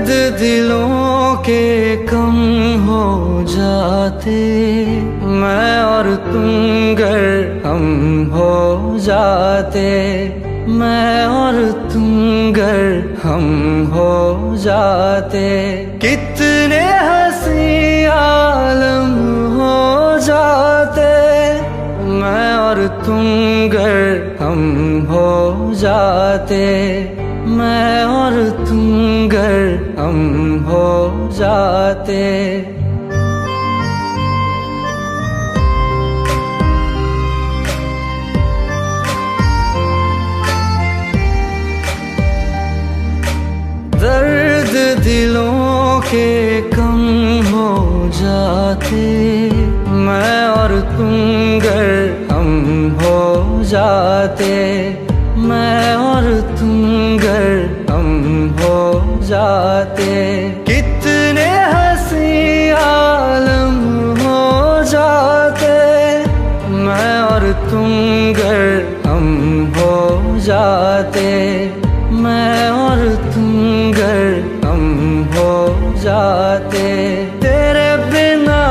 दर्द दिलों के कम हो जाते, मैं और तुम गर हम हो जाते, मैं और तुम गर हम हो जाते, कितने हंसी आलम हो जाते, मैं और तुम गर हम हो जाते, मैं और तुम गर हम हो जाते। दर्द दिलों के कम हो जाते, मैं और तुम गर हम हो जाते, मैं और तुम गर हम हो जाते, कितने हंसी आलम हो जाते, मैं और तुम गर हम हो जाते, मैं और तुम गर हम हो जाते। तेरे बिना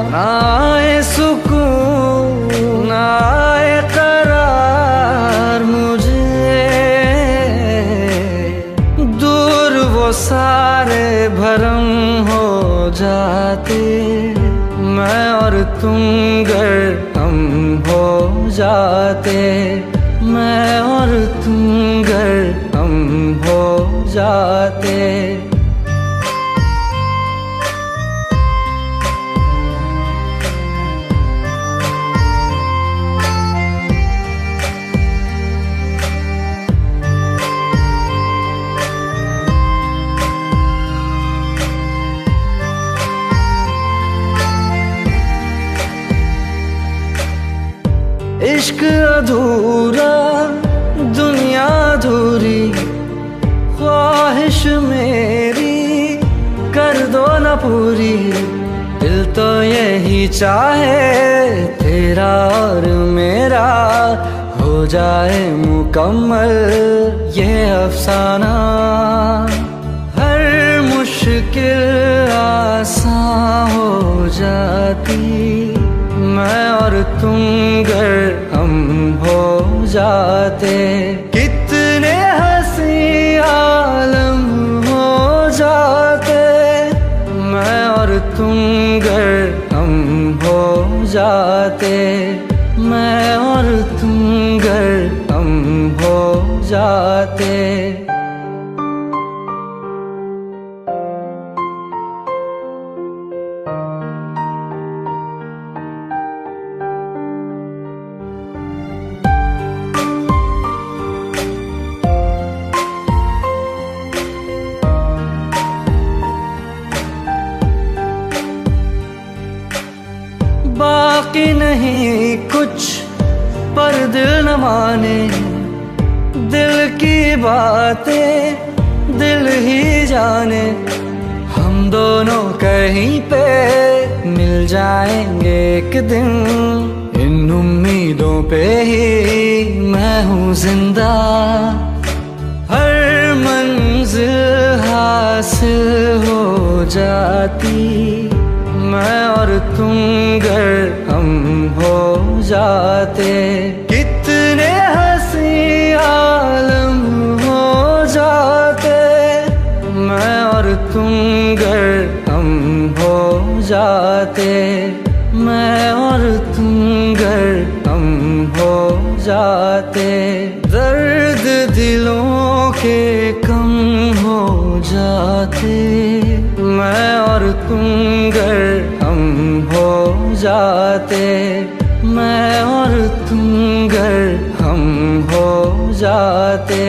ना आए सुकून ना आए करार मुझे, दूर वो सारे भरम हो जाते, मैं और तुम गर हम हो जाते, मैं और तुम गर हम हो जाते। इश्क अधूरा दुनिया अधूरी, ख्वाहिश मेरी कर दो न पूरी, दिल तो यही चाहे तेरा और मेरा हो जाए मुकम्मल ये अफसाना, हर मुश्किल आसान हो जाती, मैं और तुम गर हम हो जाते, कितने हंसी आलम हो जाते, मैं और तुम गर हम हो जाते, मैं और तुम गर हम हो जाते। बाकी नहीं कुछ पर दिल न माने, दिल की बातें दिल ही जाने, हम दोनों कहीं पे मिल जाएंगे एक दिन, इन उम्मीदों पे ही मैं हूँ जिंदा, हर मंजिल हासिल हो जाती, मैं और तुम गर हम हो जाते, कितने हंसी आलम हो जाते, मैं और तुम गर हम हो जाते, मैं और तुम गर हम हो जाते। दर्द दिलों के कम हो जाते, मैं और तुम गर हम हो जाते, मैं और तुम गर हम हो जाते।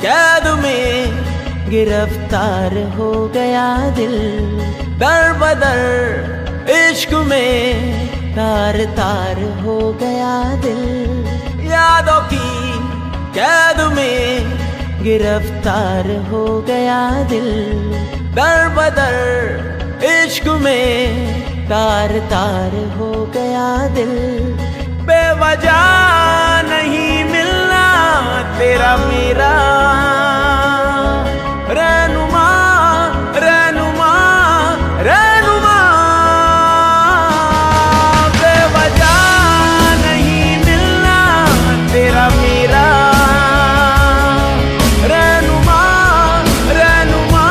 कैद में गिरफ्तार हो गया दिल, दर बदर इश्क में तार तार हो गया दिल। यादों की कैद में गिरफ्तार हो गया दिल, दर बदर इश्क में तार तार हो गया दिल। बेवजह नहीं मिलना तेरा मेरा रहनुमा रहनुमा रहनुमा। बेवजह नहीं मिलना तेरा मेरा रहनुमा रहनुमा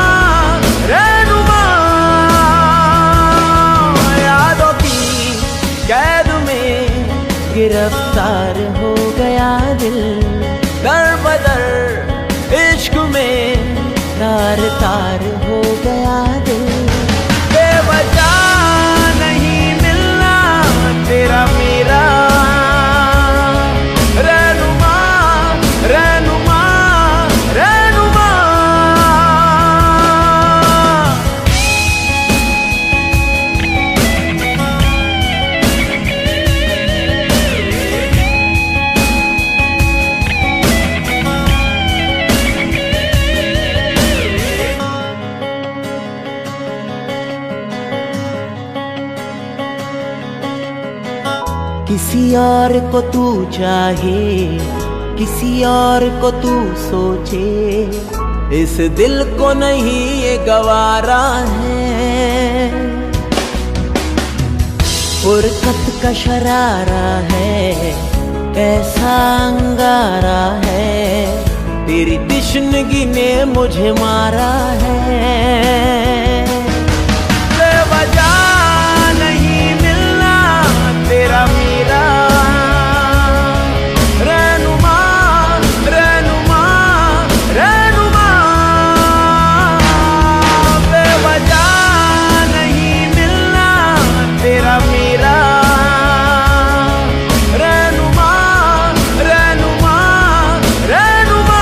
रहनुमा। यादों की कैद में गिरफ्तार हो गया दिल, दर बदर इश्क में तार तार हो गया दिल। बेवजह नहीं मिलना तेरा मेरा रहनुमा रहनुमा रहनुमा। किसी और को तू चाहे, किसी और को तू सोचे, इस दिल को नहीं ये गवारा है। फुरकत का शरारा है, ऐसा अंगारा है, तेरी तिश्नगी ने मुझे मारा है। बेवजह नहीं मिलना तेरा मेरा रहनुमा रहनुमा रहनुमा। बेवजह नहीं मिलना तेरा मेरा रहनुमा रहनुमा रहनुमा।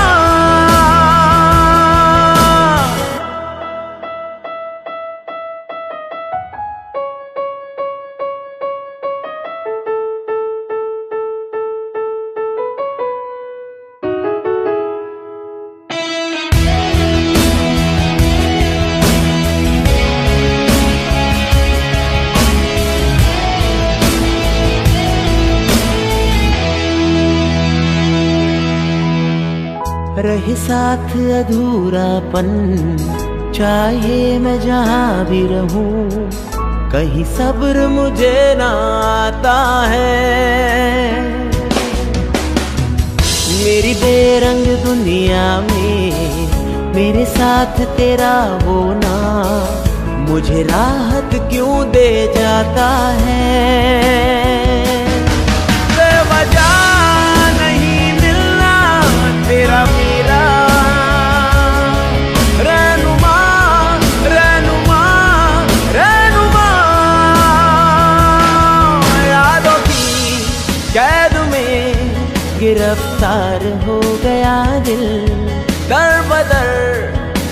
रहे साथ अधूरापन, चाहे मैं जहाँ भी रहूं, कहीं सब्र मुझे ना आता है। मेरी बेरंग दुनिया में मेरे साथ तेरा होना मुझे राहत क्यों दे जाता है। बेवजह नहीं मिलना तेरा मेरा रहनुमा रहनुमा रहनुमा। यादों की कैद में गिरफ्तार हो गया दिल, दर बदर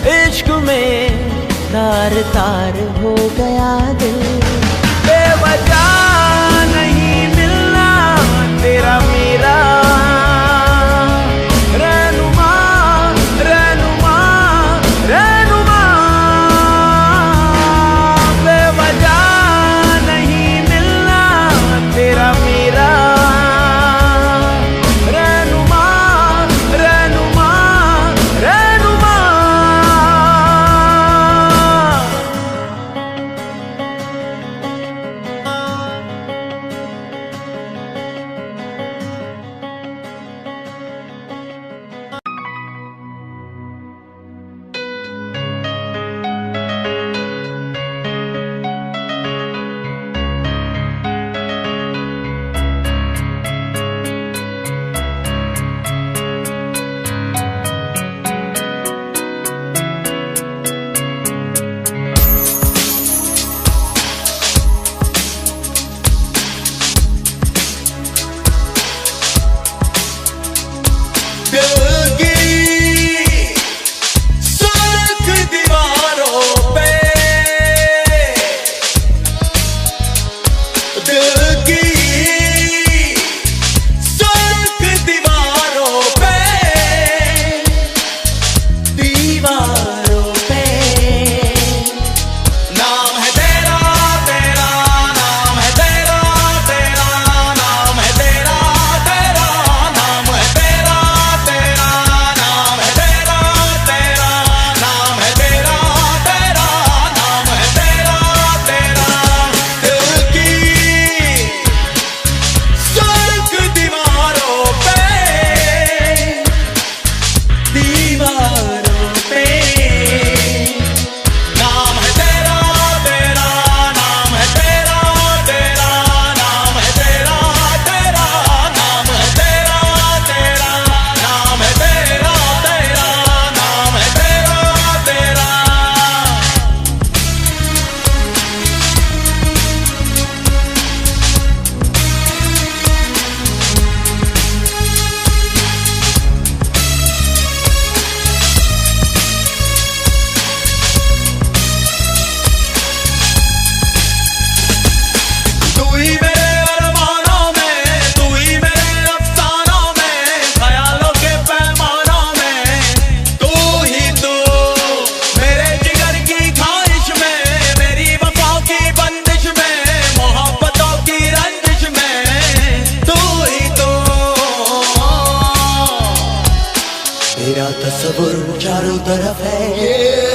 इश्क में तार तार हो गया दिल। बेवजह नहीं मिलना तेरा मेरा रहनुमा रहनुमा रहनुमा। बेवजह नहीं मिलना तेरा मेरा रहनुमा रहनुमा रहनुमा। चारों तरफ है।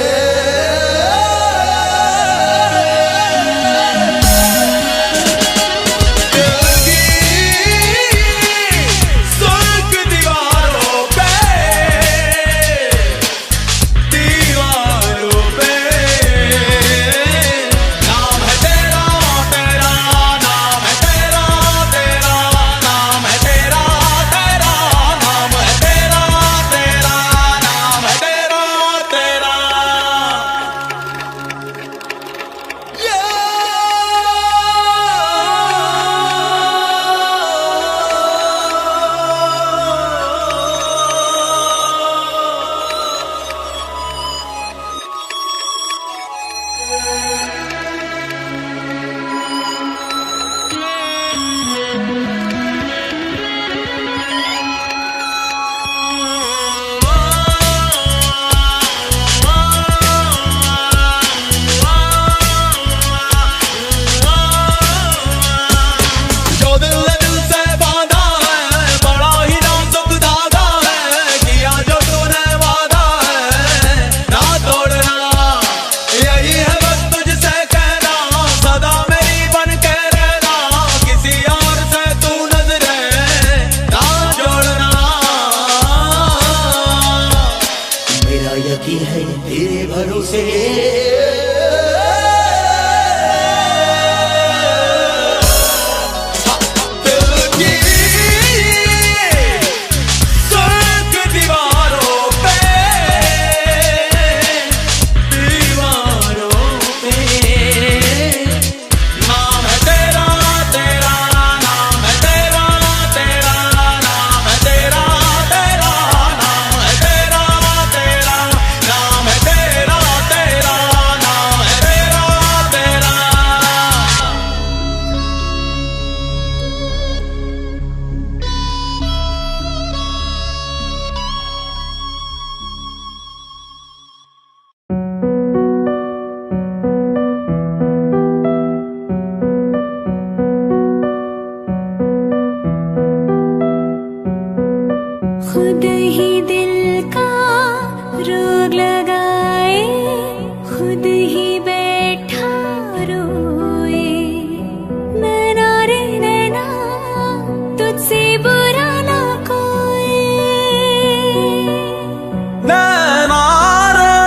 यकीन है तेरे भरोसे खुद ही दिल का रोग लगाए, खुद ही बैठा रोए। नैना रे नैना तुझसे बुरा ना कोई। नैना रे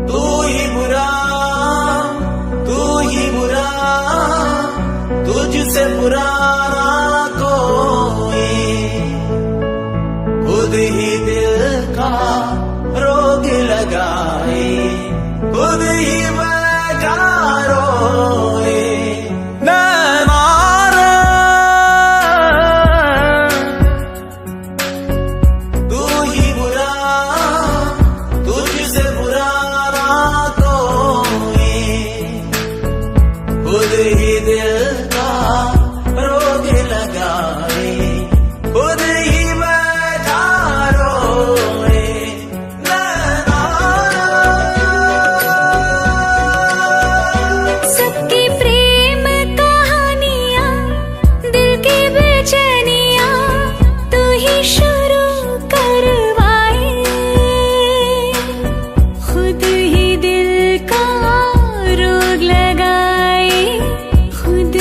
तू ही बुरा, तू ही बुरा, तुझसे बुरा खुद ही दिल का रोग लगाए, खुद ही बैठा रोए। नैना रे तू ही बुरा, तुझसे बुरा ना कोई। खुद ही दिल का रोग लगाए, खुद ही खुद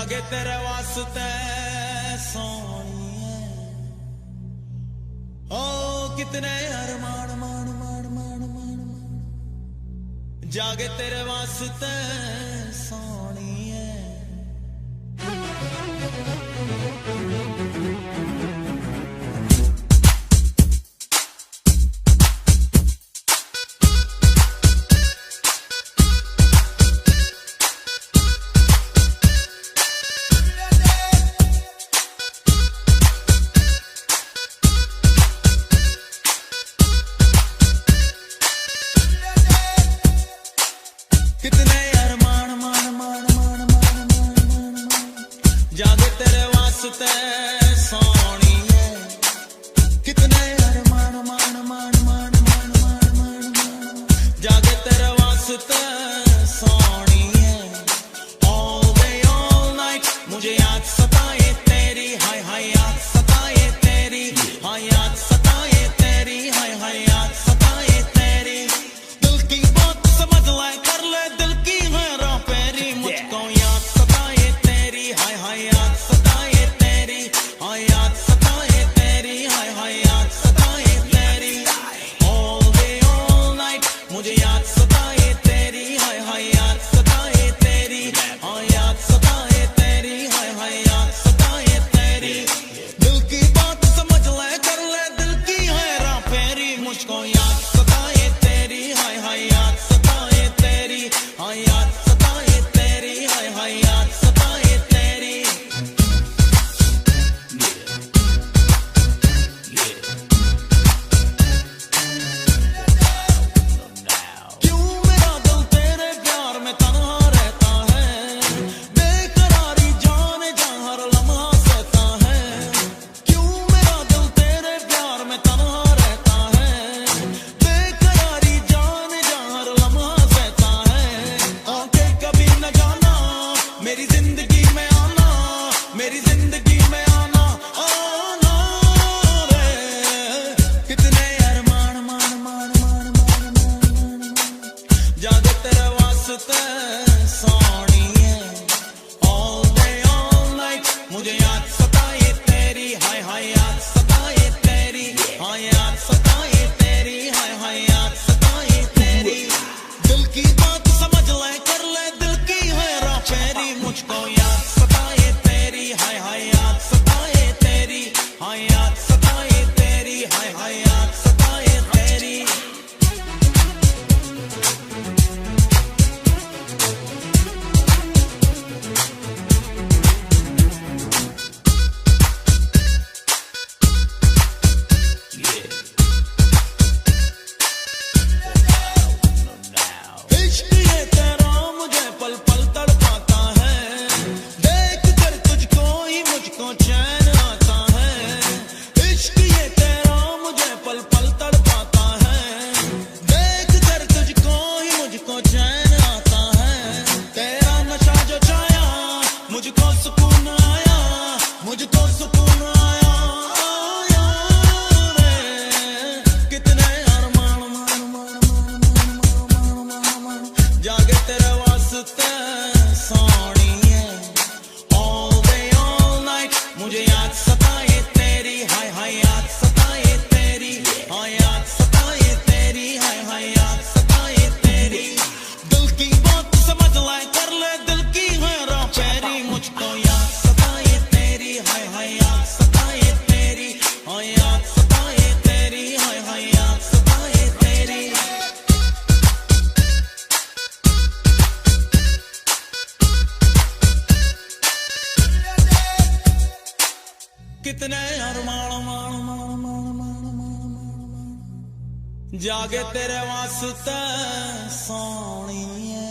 जागे तेरे वास्ते सोनिए ओ कितने अरमान मान मान मान मान मान जागे तेरे वास्ते सोनिए कितने अरमान मान मान मान मान मान मान जागे तेरे वास्ते सोनिए कितने अरमान मान मान मान मान मान मान जागे तेरे वास्ते सोनिए all day all night मुझे याद सताए तेरी हाय हाय याद सताए तेरी हाय याद सताए तेरी हाय हाय याद सताए तेरी दिल की बात समझ ले कर ले दिल की हैरा फेरी मुझको याद सताए तेरी हाय हाय याद सताए तेरी हाय याद सताए तेरी हाय हाय याद सताए तेरी all day all night मुझे याद सताए तेरी हाय हाय याद सताए तेरी हाय याद सताए तेरी हाय हाय याद सताए तेरी दिल की बात समझ ले कर ले दिल की हैरा फेरी मुझको याद सताए तेरी हाय हाय याद सताए तेरी हाय याद सताए तेरी हाय हाय याद सताए तेरी क्यों मेरा दिल तेरे प्यार में तन्हा रहता है बेकरारी जाने जा हर लम्हा सहता है क्यों मेरा दिल तेरे प्यार में तन्हा रहता है बेकरारी जाने जा हर लम्हा सहता है आंखें कभी न जाना मेरी जिंदगी में आना मेरी जिंदगी में आना आना रे कितने अरमान मान मान मान मान मान मान जागे तेरे वास्ते सोनिए all day all night मुझे याद सताए तेरी हाय हाय याद सताए तेरी हाय याद सताए तेरी हाय हाय याद सताए तेरी दिल की बात समझ ले कर ले दिल की हैरा फेरी मुझको याद सताए तेरी हाय हाय याद सताए तेरी हाय याद सताए तेरी हाय हाय याद सताए तेरी इश्क ये तेरा मुझे पल पल तड़पाता है देख कर तुझको ही मुझको चैन आता है इश्क ये तेरा मुझे पल पल तड़पाता है देख कर तुझको ही मुझको चैन आता है तेरा नशा जो छाया मुझको सुकून आया मुझको सुकून आया आया रे कितने अरमान मान मान मान मान मान मान जागे तेरे वास्ते सोनिए all day all night मुझे याद सताए तेरी हाय हाय याद सताए तेरी हाय याद सताए तेरी हाय हाय याद सताए तेरी दिल की बात समझ ले कर ले दिल की हैरा फेरी मुझको याद सताए तेरी हाय हाय याद सताए तेरी हाय याद सताए तेरी हाय हाय याद सताए तेरी कितने अरमान मान मान मान मान मान मान जागे तेरे वास्ते सोनिए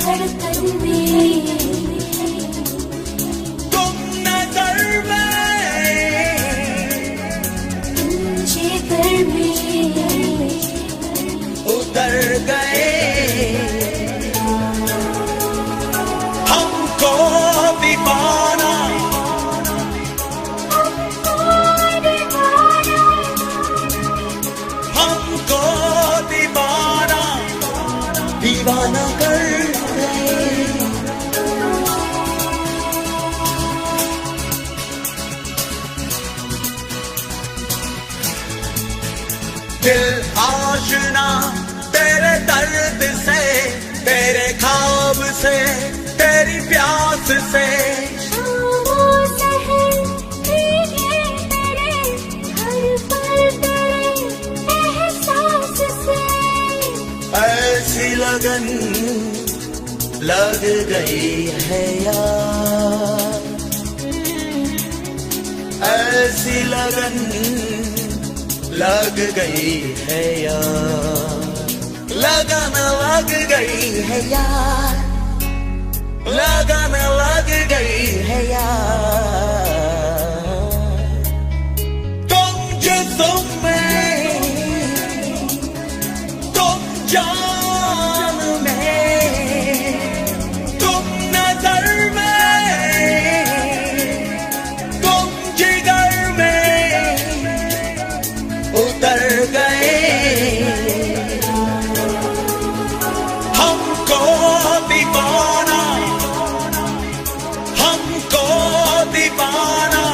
धड़कन में तुम नजर में तुम जिगर में उतर गए हमको दीवाना हमको दीवाना दीवाना कर गए दिल आशना तेरे दर्द से तेरे ख्वाब से तेरी प्यास से शामों सहर भीगे तेरे हर पल तेरे एहसास से ऐसी लगन लग गई है यार, ऐसी लगन लग गई है यार, लगन लग गई है यार, लगन लग गई है यार। तुम जिस्म में तुम जान में तुम नजर में तुम जिगर में उतर गए हमको दीवाना हमको दीवाना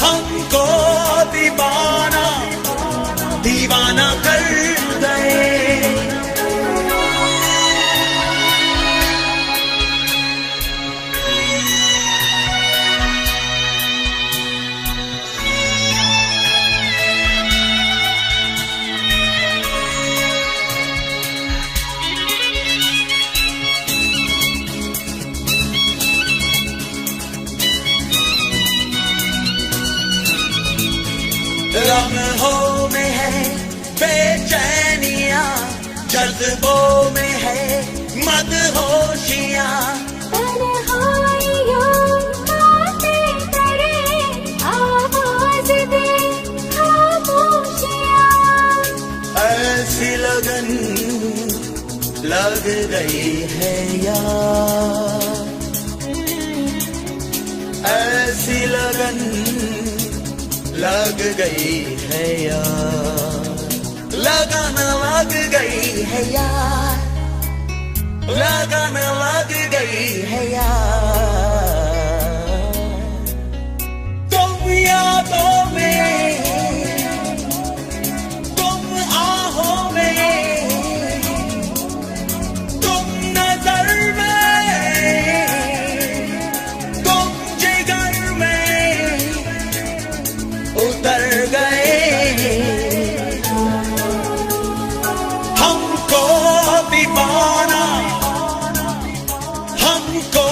हमको दीवाना दीवाना कर गए लम्हों में है बेचैनियां जज्बों में है मदहोशियां तन्हाइयों बातें करे आवाज दे खामोशियां ऐसी लगन लग गई है यार, ऐसी लगन लग गई है यार, लगन लग गई है यार, लगन लग गई है यार। तुम यादों में तुम आहों में तुम नजर में तुम जिगर में उतर गए हमको दीवाना हमको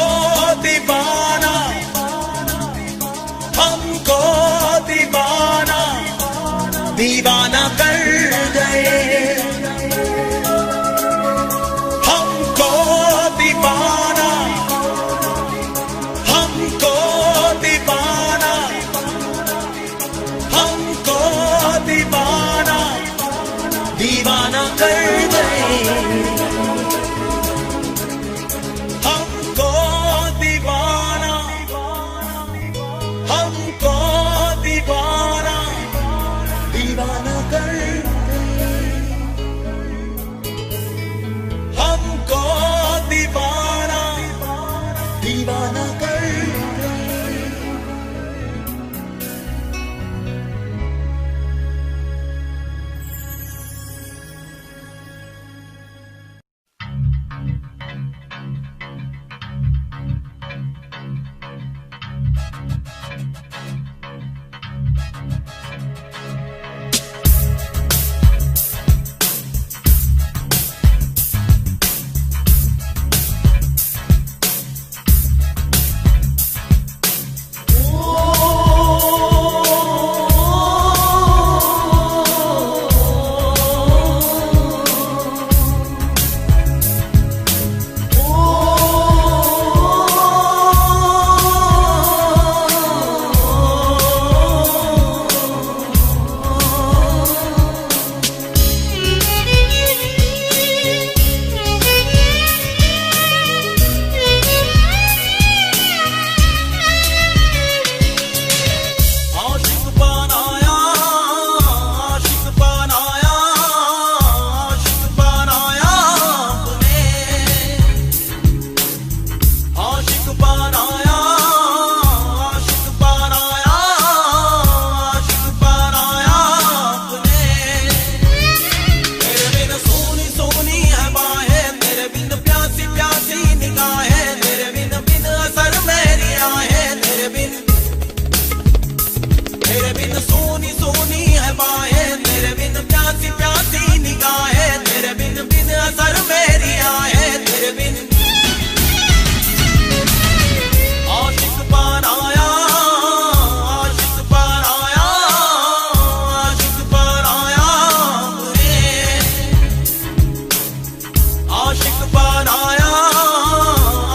बनाया,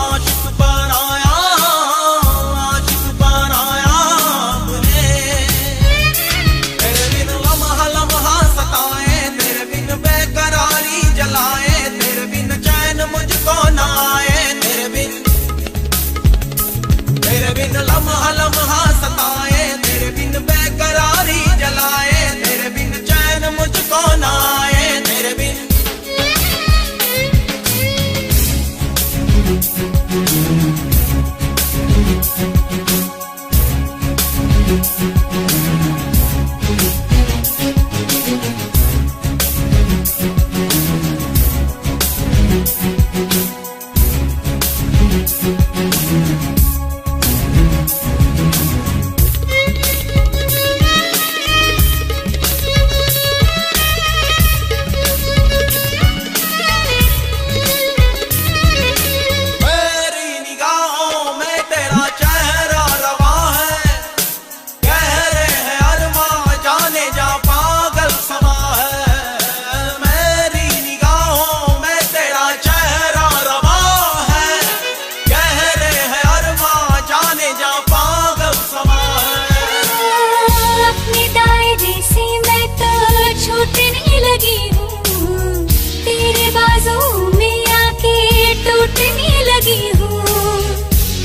आशिक बनाया, आशिक बनाया आपने। तेरे बिन लम्हा लम्हा सताए, तेरे बिन बेकरारी जलाए, तेरे बिन चैन मुझको ना आए, तेरे बिन लम्हा लम्हा सताए, तेरे बिन बेकरारी जलाए, तेरे बिन चैन मुझको ना आए, तेरे बिन।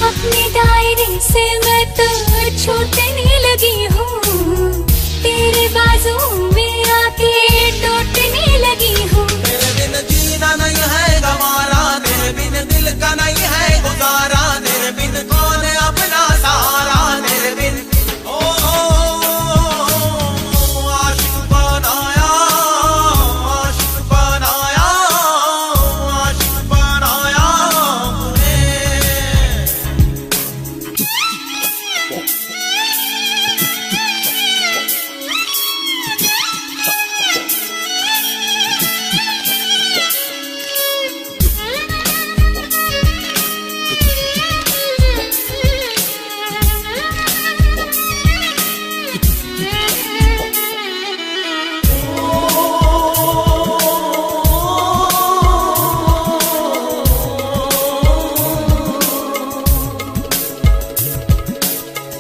अपने दायरे से मैं तो छूटने लगी हूँ, तेरे बाजू में आके टूटने लगी हूँ। तेरे बिन जीना नहीं है गवारा, तेरे बिन दिल का नहीं है गुजारा, तेरे बिन कौन अपना सहारा, तेरे बिन आशिक बनाया, आशिक बनाया, आशिक बनाया आपने।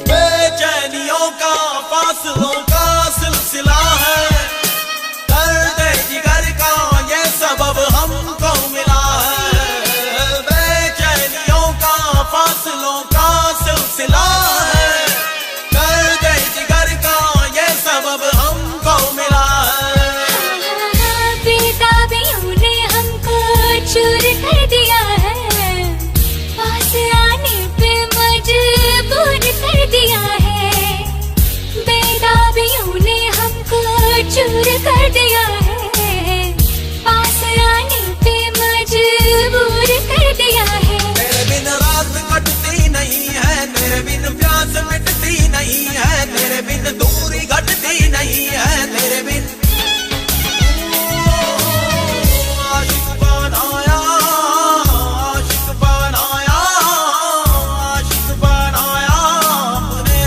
बेचैनियों का फासलों का सिलसिला है, दर्द जिगर का ये सबब हमको मिला है। बेचैनियों का फासलों का सिलसिला है, दर्द जिगर का ये सबब हमको मिला है। बेताबियों ने हमको चूर कर दिया है, पास आने पे मजबूर कर दिया है। बेताबियों ने हमको चूर कर दिया है, पास आने पे मजबूर कर दिया है। तेरे बिन रात कटती नहीं है, तेरे बिन प्यास मिटती नहीं है, तेरे बिन दूरी घटती नहीं है, तेरे बिन आशिक बनाया, आशिक बनाया, आशिक बनाया आपने।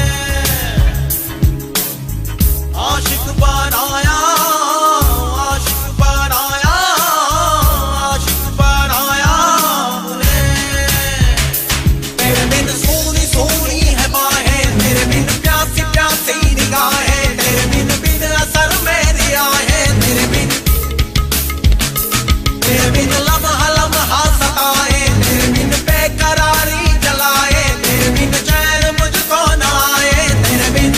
आशिक बनाया, आशिक बनाया, आशिक बनाया आपने। तेरे बिन सोनी सोनी है बाहें, तेरे बिन प्यासी प्यासी निगाहें, तेरे बिन असर मेरी आहें, तेरे बिन लम्हा लम्हा सताए, तेरे बिन बेकरारी जलाए, तेरे बिन चैन मुझको ना आए, तेरे बिन।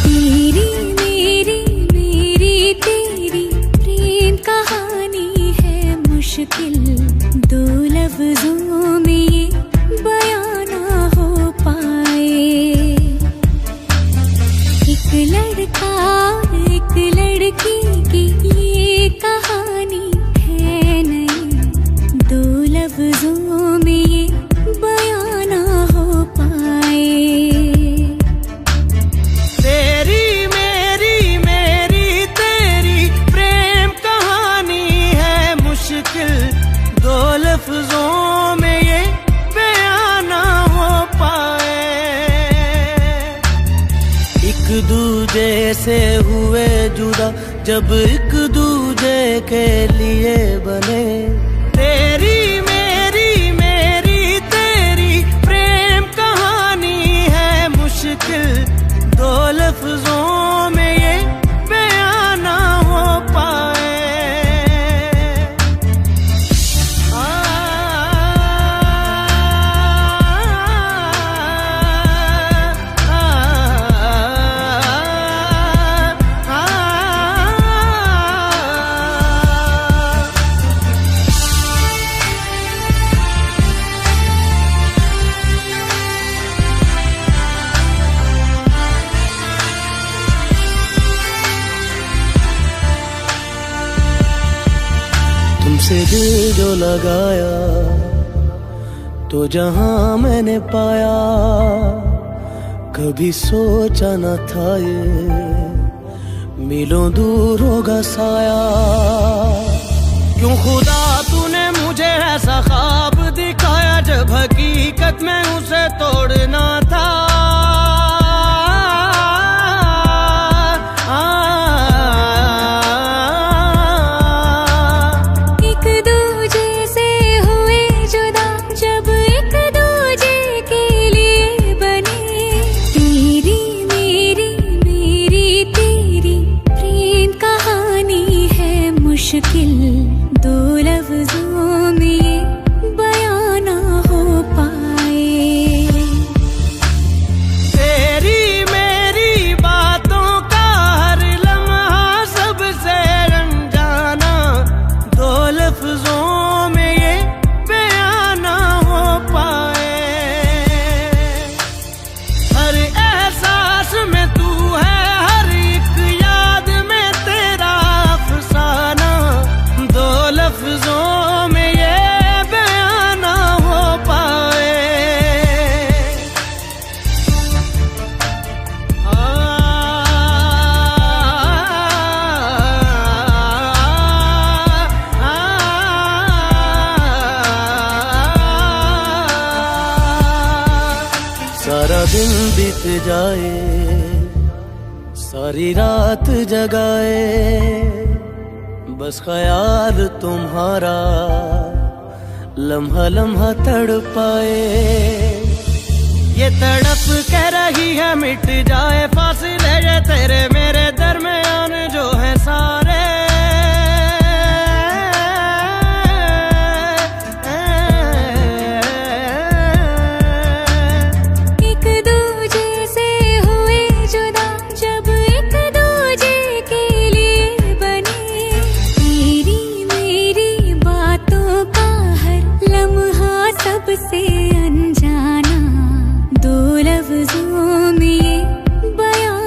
तेरी मेरी मेरी तेरी प्रेम कहानी है मुश्किल, दो लफ्जों में ये बयां ना हो पाए। एक लड़का एक लड़की की ये कहानी है नहीं, दो लफ्जों में ये बयां ना हो पाए। तेरी मेरी मेरी तेरी प्रेम कहानी है मुश्किल, दो लफ्जों में ये बयां ना हो पाए। एक दूजे से हुए जुदा जब एक दूजे के लिए बने, तेरी मेरी मेरी तेरी प्रेम कहानी है मुश्किल, दो लफ्जों में ये बयां ना हो पाए। तुमसे दिल जो लगाया तो जहां मैंने पाया, कभी सोचा न था ये मिलों दूर होगा साया। क्यों खुदा तूने मुझे ऐसा ख्वाब दिखाया जब हकीकत में उसे तोड़ना था। मुश्किल दो लफ्जों में ये बयां ना हो पाए। तेरी मेरी बातों का हर लम्हा सबसे अनजाना, दो लफ्जों में ये बयां ना हो पाए। हर एहसास में तू है, हर एक याद में तेरा अफसाना, दो लफ्जों में ये बयां ना हो पाए। सारा दिन बीत जाए, सारी रात जगाए, बस ख्याल तुम्हारा लम्हा लम्हा तड़पाए। ये तड़प कह रही है मिट जाए फासले ये तेरे मेरे दरमियान जो है सारे। एक दूजे से हुए जुदा जब एक दूजे के लिए बने, तेरी मेरी बातों का हर लम्हा सबसे अनजाना, दो लफ्जों में ये बयां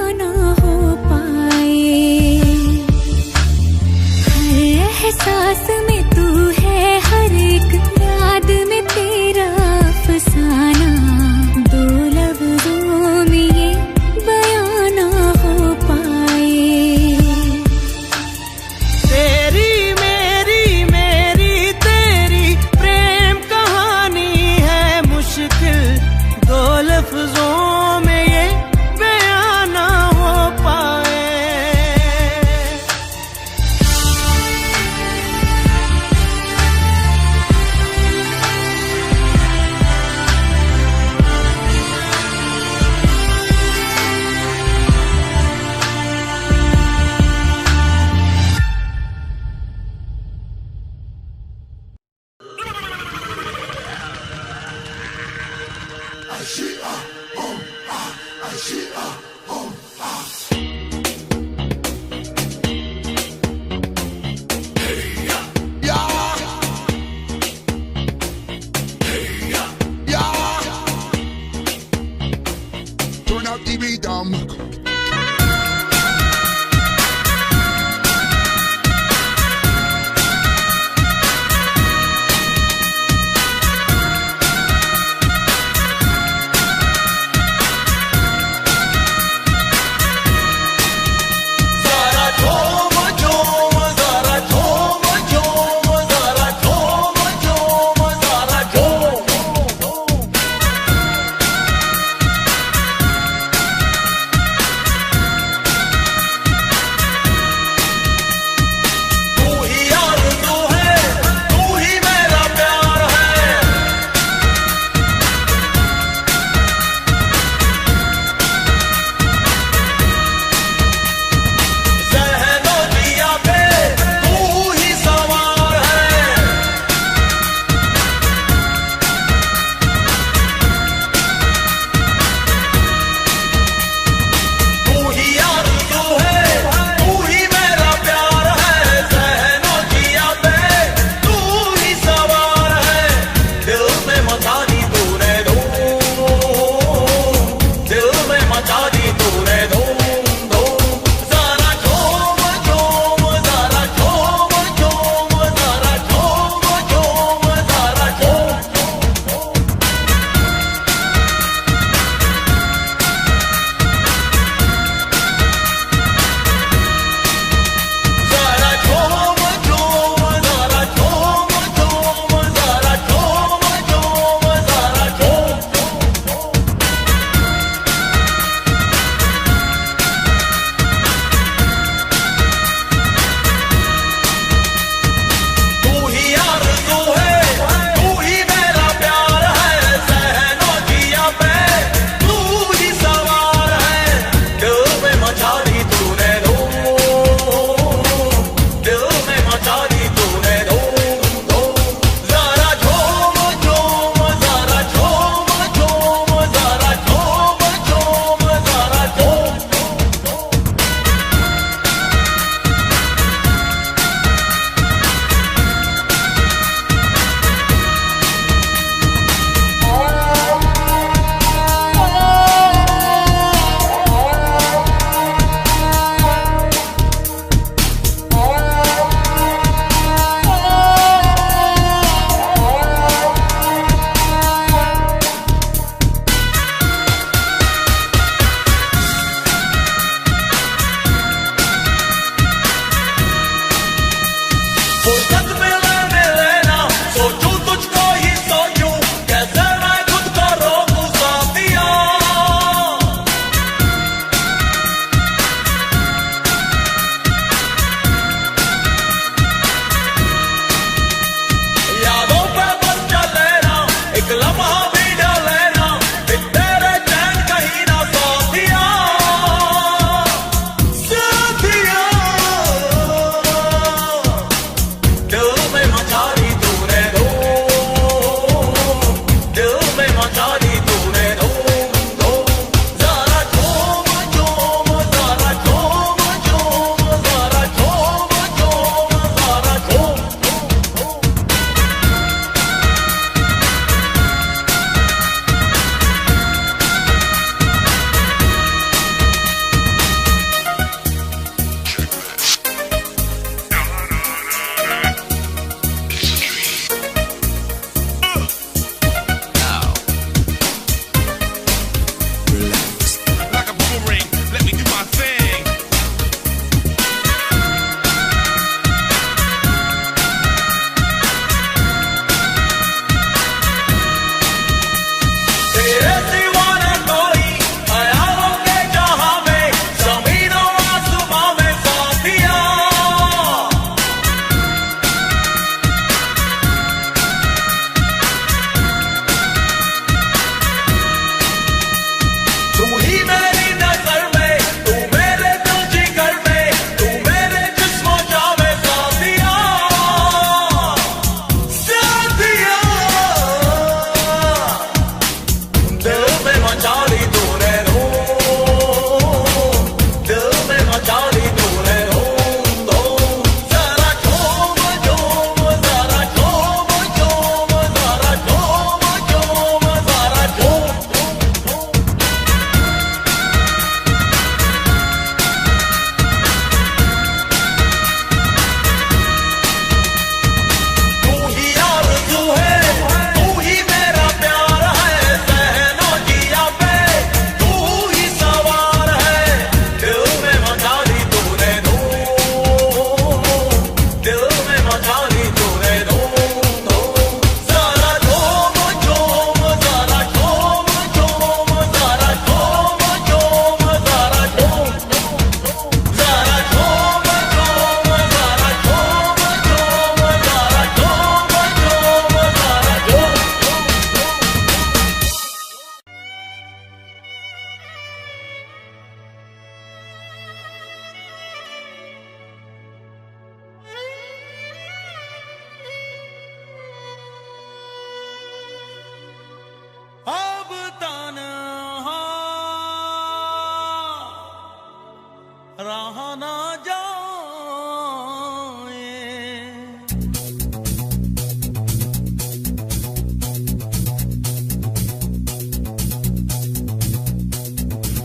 रहा ना जाए।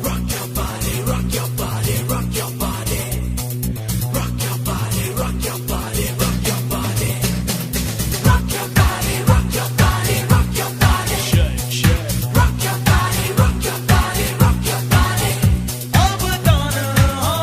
Rock your body, rock your body, rock your body. Rock your body, rock your body, rock your body. Rock your body, rock your body, rock your body. Rock your body, rock your body, rock your body. अब तन्हा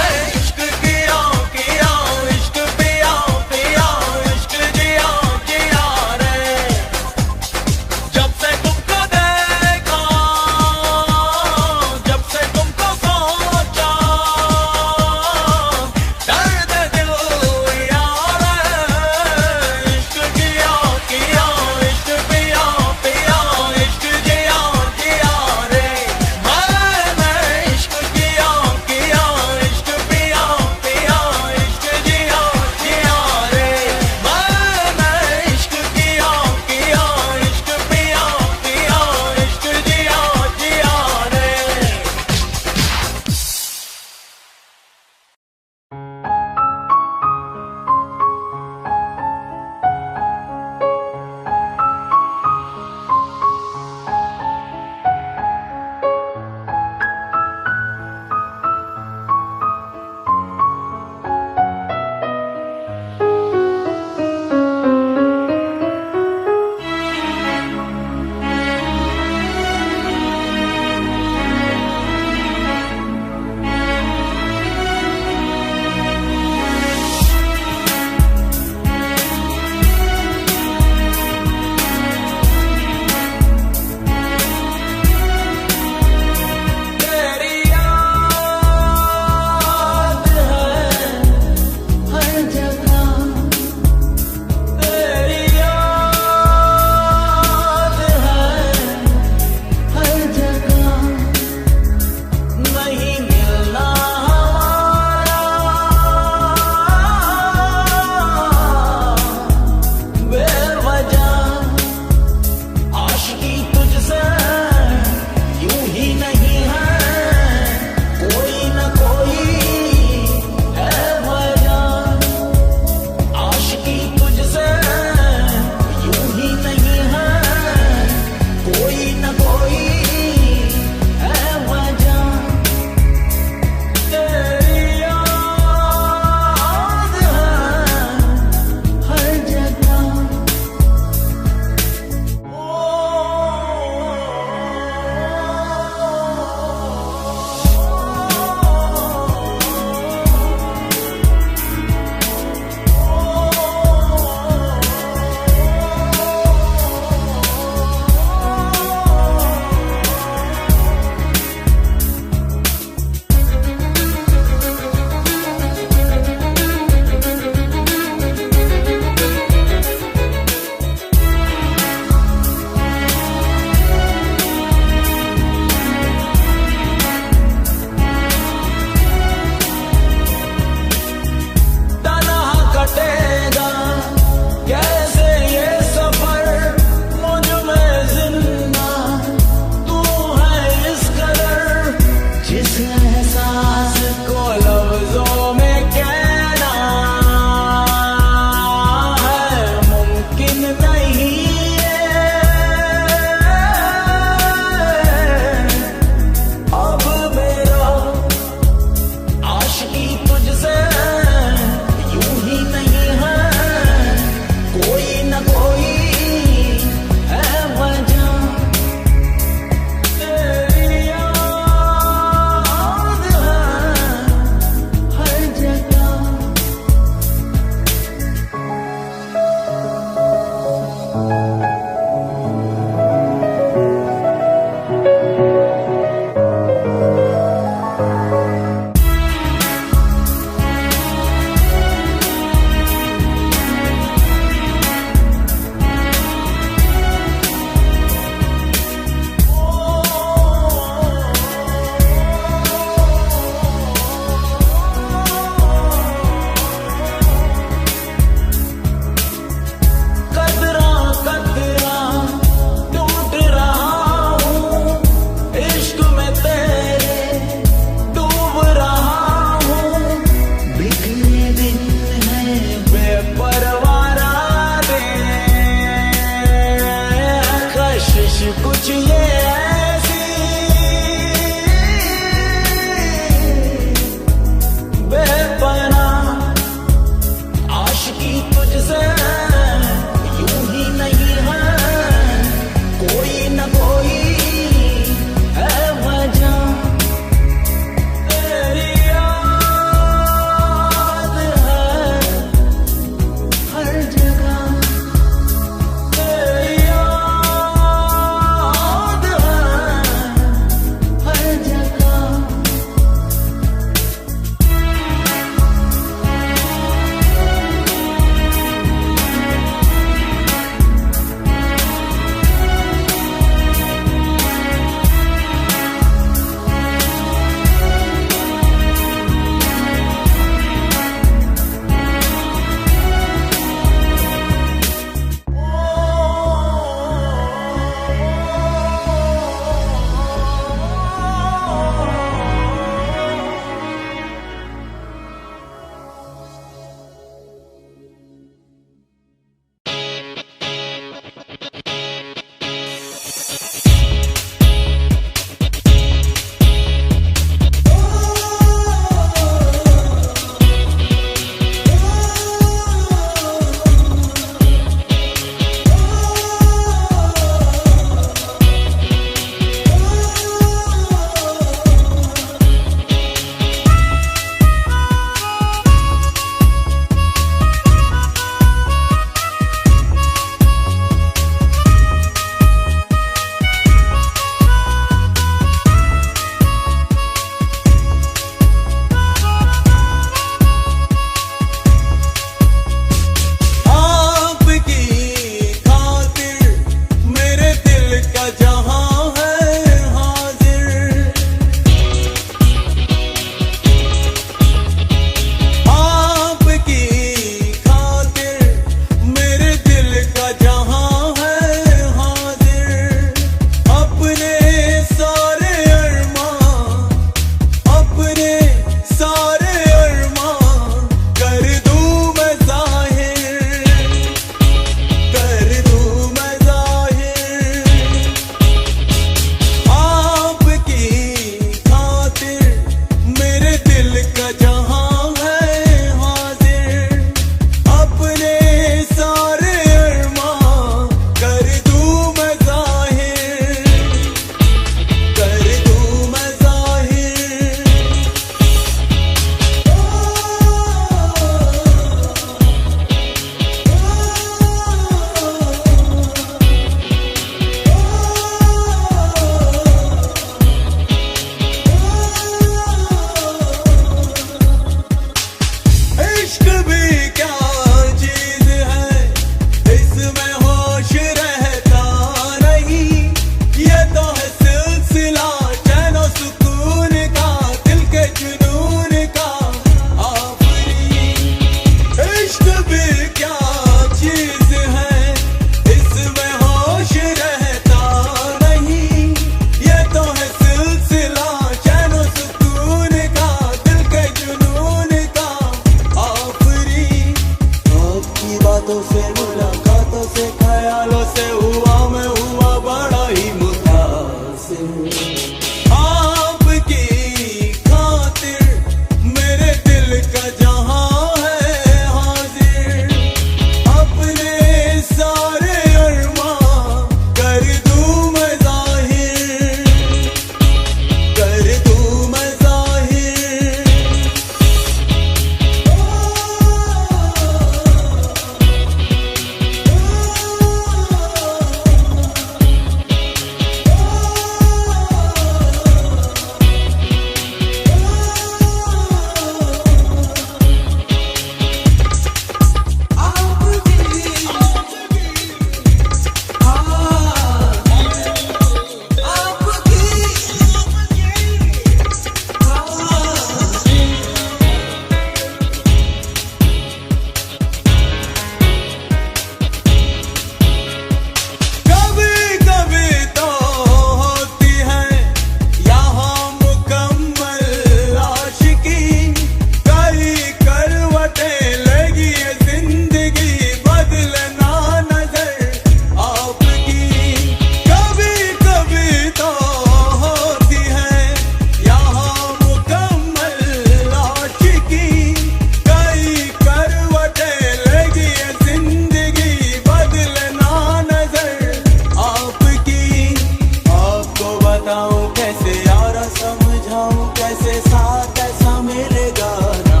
बताऊं कैसे साथ ऐसा मिलेगा ना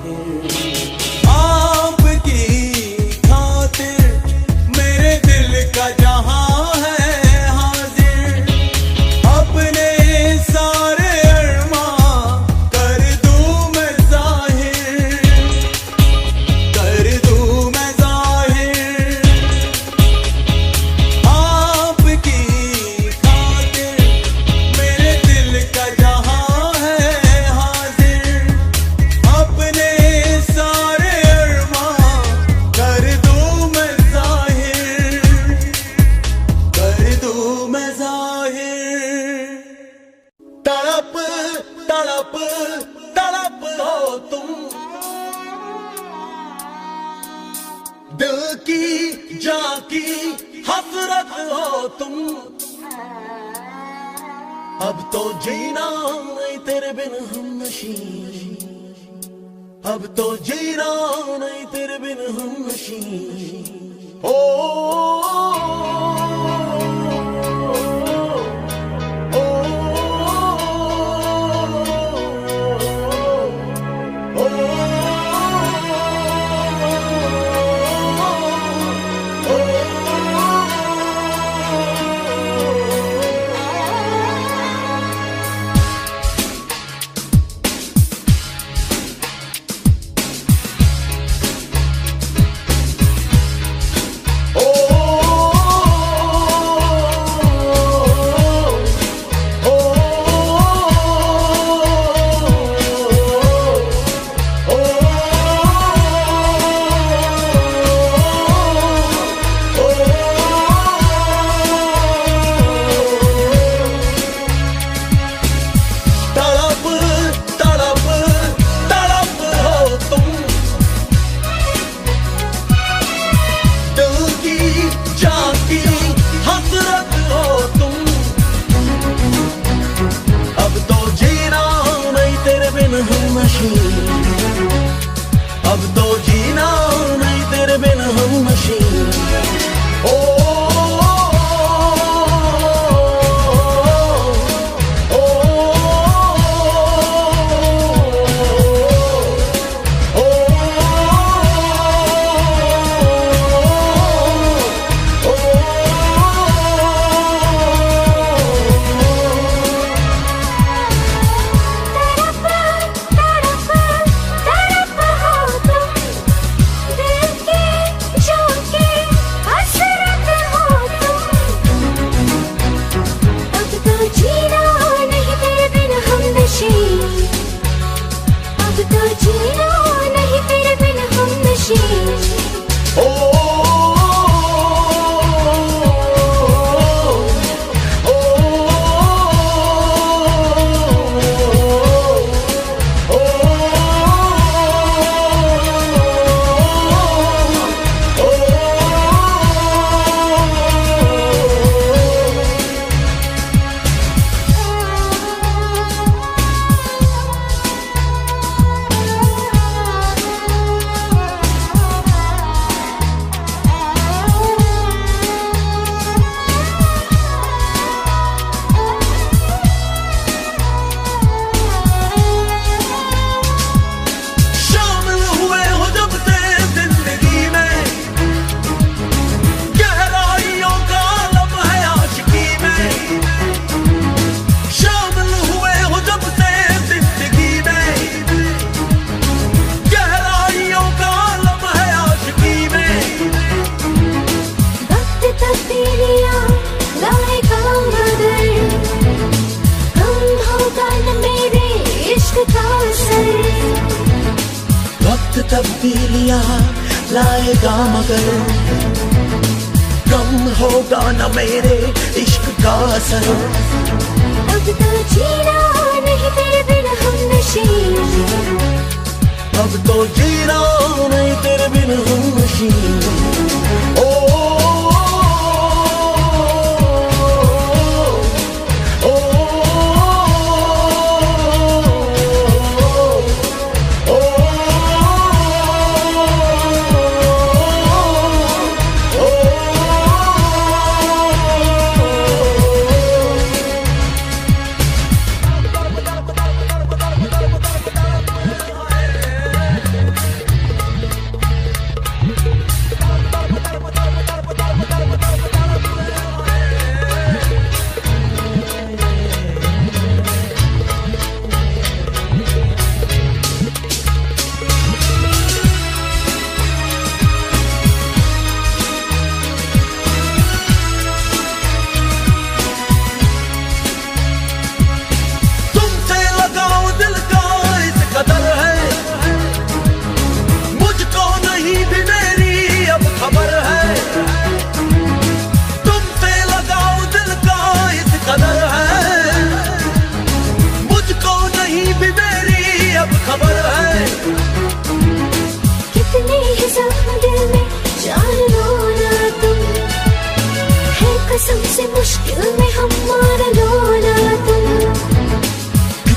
फिर। आपकी खातिर मेरे दिल का जहां है हाजिर, अपने सारे अरमां कर दूं मैं जाहिर, कर दूं मैं जाहिर। आपकी खातिर मेरे दिल का जहां है हाजिर, अपने सारे अरमां कर दूं मैं जाहिर, कर दूं मैं जाहिर। तड़प तड़प तड़प हो तुम, दिल की जान की हसरत हो तुम। अब तो जीना नहीं तेरे बिन हमनशी, अब तो जीना नहीं तेरे बिन हमनशी। ओ, तड़प तड़प तड़प हो तुम, दिल की जान की हसरत हो तुम। अब तो जीना नहीं तेरे बिन हमनशी, अब तो जीना नहीं तेरे बिन हमनशी। ओ, वक्त तब्दीलियां लाएगा मगर कम होगा न मेरे इश्क का असर। अब तो जीना नहीं तेरे बिन हमनशी, अब तो जीना नहीं तेरे बिन हमनशी। ओ,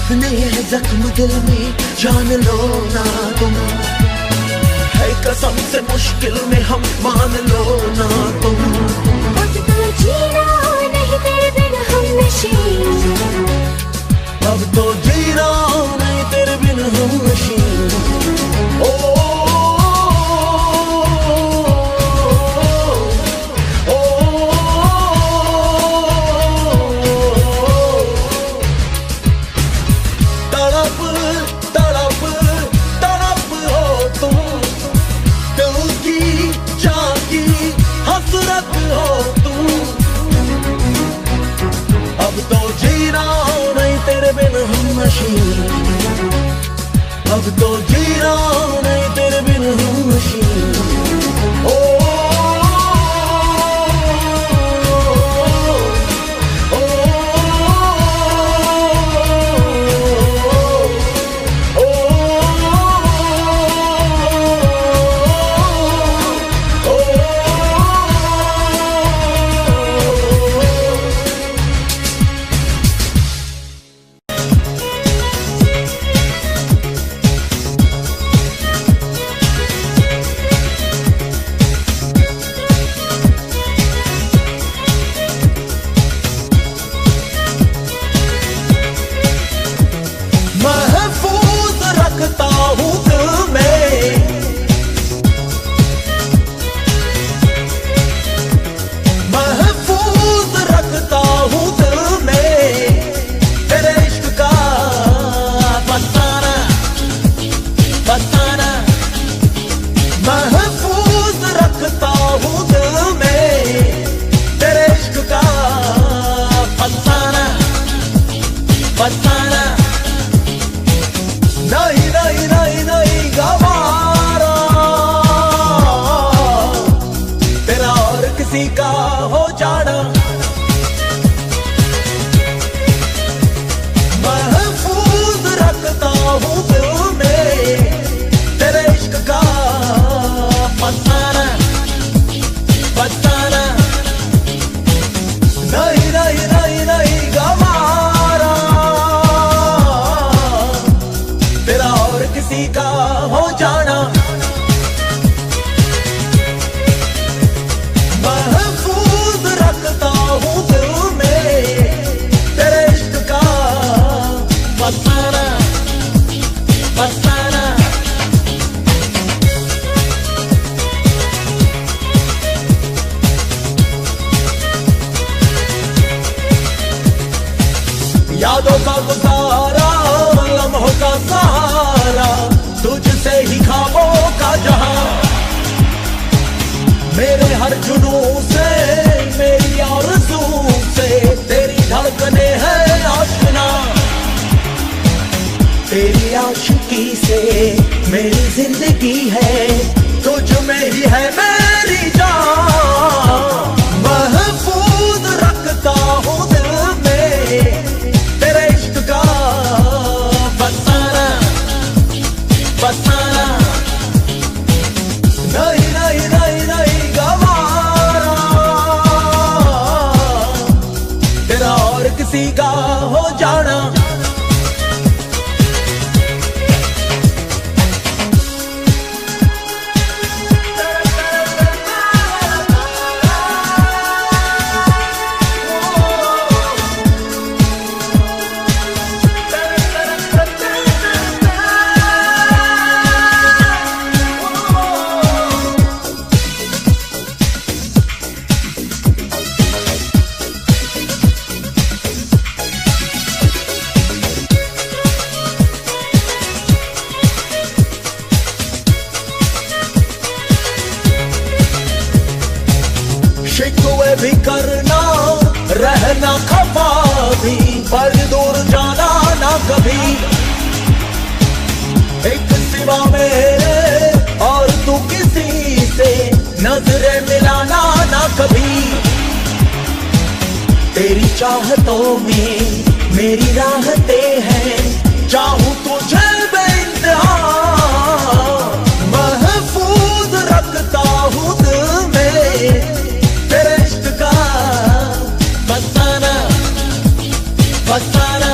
अपने ये जख्म दिल में जान लो ना तुम, है कसम से मुश्किल में हम मान लो ना तुम। अब तो जीना नहीं तेरे बिन हम नशीन, अब तो जीना नहीं तेरे बिन हम नशीन। ओ तड़प तड़प तड़प हो तुम, दिल की जागी हसरत हो तुम। अब तो जीना नहीं तेरे बिन हम नशीन, अब तो जीना नहीं तेरे बिन हम नशीन। ओ महफूज रखता हूँ दिल में, महफूज रखता हूँ दिल में तेरे इश्क का फसाना फसाना। महफूज रखता हूँ दिल में तेरे इश्क का फसाना फसाना। नहीं नहीं नहीं नहीं गवारा तेरा और किसी का हो जाना। महफूज रखता हूँ दिल में तेरे इश्क का फसाना फसाना। नहीं नहीं नहीं नहीं गवारा तेरा और किसी का हो जाना। महफूज रखता हूँ दिल में तेरे इश्क का फसाना फसाना। यादों का गुजारा लम्हों का सहारा, तुझसे ही ख्वाबों का जहां। मेरे हर जुनूं से मेरी आरज़ू से तेरी धड़कने हैं आशना। तेरी आशिकी से मेरी जिंदगी है, तुझ में ही है मेरी जान। महफूज रखता हूँ दिल में तेरे इश्क का फसाना फसाना। नहीं नहीं नहीं नहीं गवारा तेरा और किसी का हो जाना। शिकवे भी करना रहना खफा भी, पर दूर जाना ना कभी। एक सिवा मेरे और तू किसी से नजरें मिलाना ना कभी। तेरी चाहतों में मेरी राहतें हैं, चाहूं तुझे बेइंतहा। महफूज रखता हूँ दिल में तेरे इश्क का फसाना फसाना।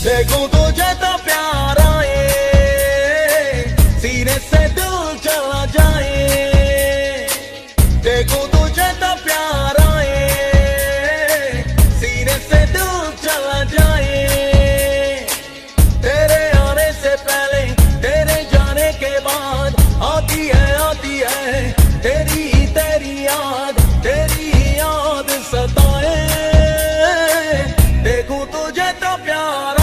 देखूं तुझे तो प्यार आए, सीने से दिल चला जाए। देखूं तुझे तो प्यार आए, सीने से दिल चला जाए। तेरे आने से पहले, तेरे जाने के बाद आती है तेरी याद, तेरी याद सताए। देखूं तुझे तो प्यार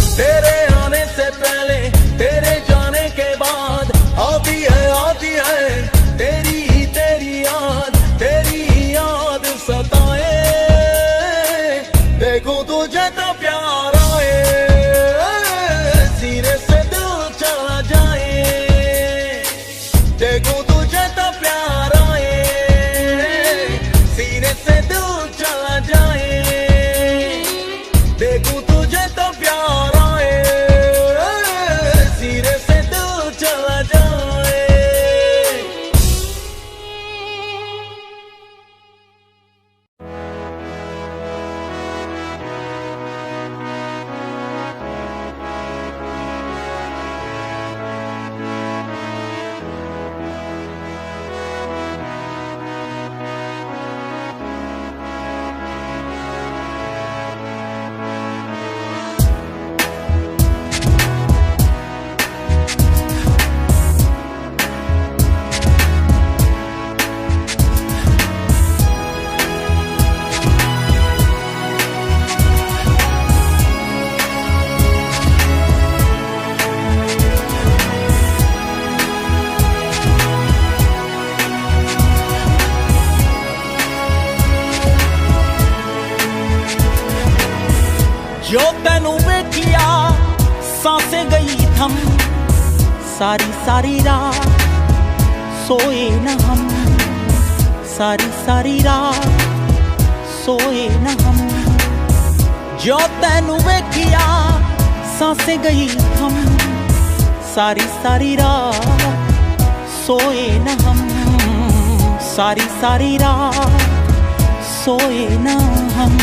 तेरे आने से पहले, तेरे जाने के बाद आती है तेरी याद सताए। देखूं तुझे तो प्यार आए, सीने से दिल चला जाए। देखूं तुझे तो प्यार आए, सीने से दिल चला जाए। देखूं तुझे तो प्यार आए, तेनू वेखिया सांसें गई थम, सारी सारी रात सोए न हम, सारी सारी रात सोए न हम। जो तेनू वेखिया सांसें गई थम, सारी सारी रात सोए न हम, सारी सारी रात सोए न हम।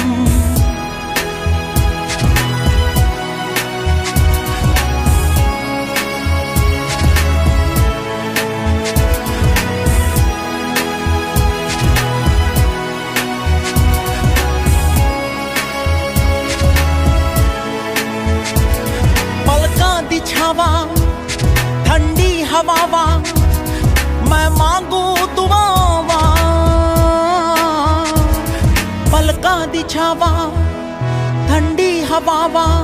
पलकां दी छावां ठंडी हवावां, मैं मांगू दुआवां। पलकां दी छावां ठंडी हवावां,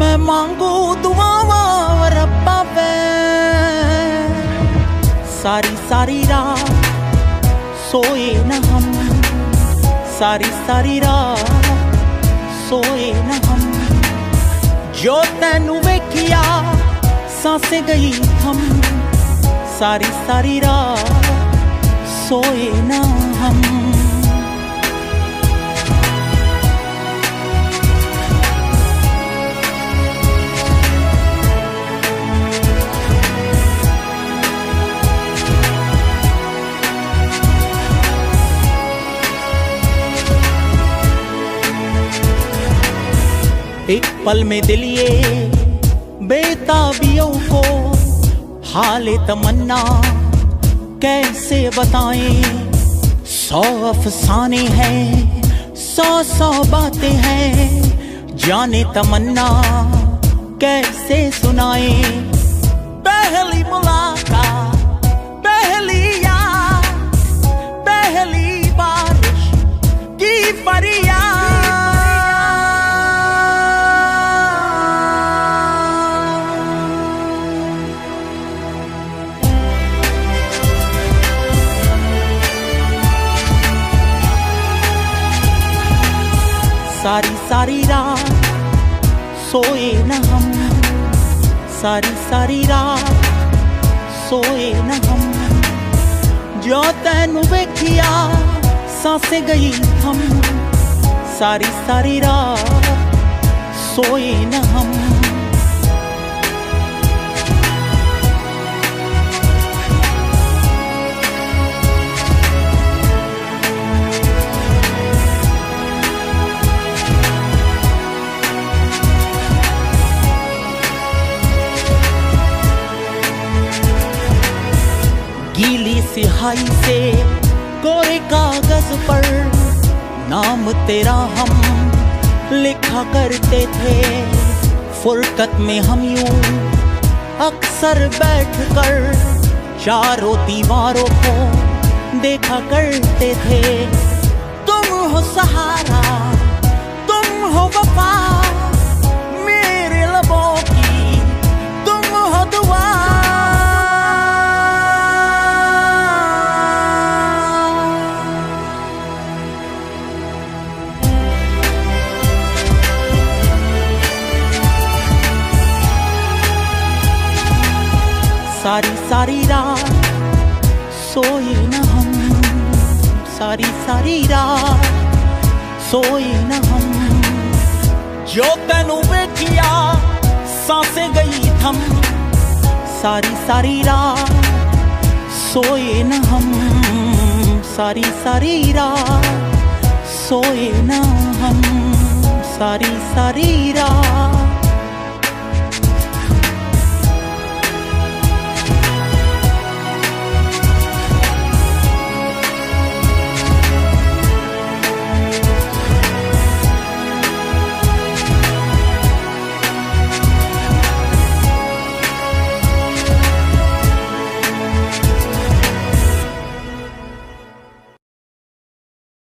मैं मांगू दुआवां रब्बा वे। सारी सारी रात सोए न हम, सारी सारी रात सोए न हम। जो तेनू वेखिया सांसें गई थम, सारी सारी रात सोए न हम। एक पल में दिल ये बेताबियों को हाले तमन्ना कैसे बताएं। 100 अफसाने हैं, 100 बातें हैं, जाने तमन्ना कैसे सुनाए। पहली मुलाकात, पहली याद, पहली बारिश की फरियाद। सारी सारी रात सोए न हम, सारी सारी रात सोए न हम। जो तेनू वेखिया सांसें गई थम, सारी सारी रात सोए न हम। गीली सिहाई से कोरे कागज पर नाम तेरा हम लिखा करते थे। फुरकत में हम यूं अक्सर बैठकर चारों दीवारों को देखा करते थे। तुम हो सहारा, तुम हो वफा, मेरे लबों की तुम हो दुआ। सारी सारी रात सोए न हम, सारी सारी रात सोए न हम। जो तेनू वेखिया सांसें गई थम, सारी सारी रात सोए न हम, सारी सारी रात सोए न हम, सारी सारी रात।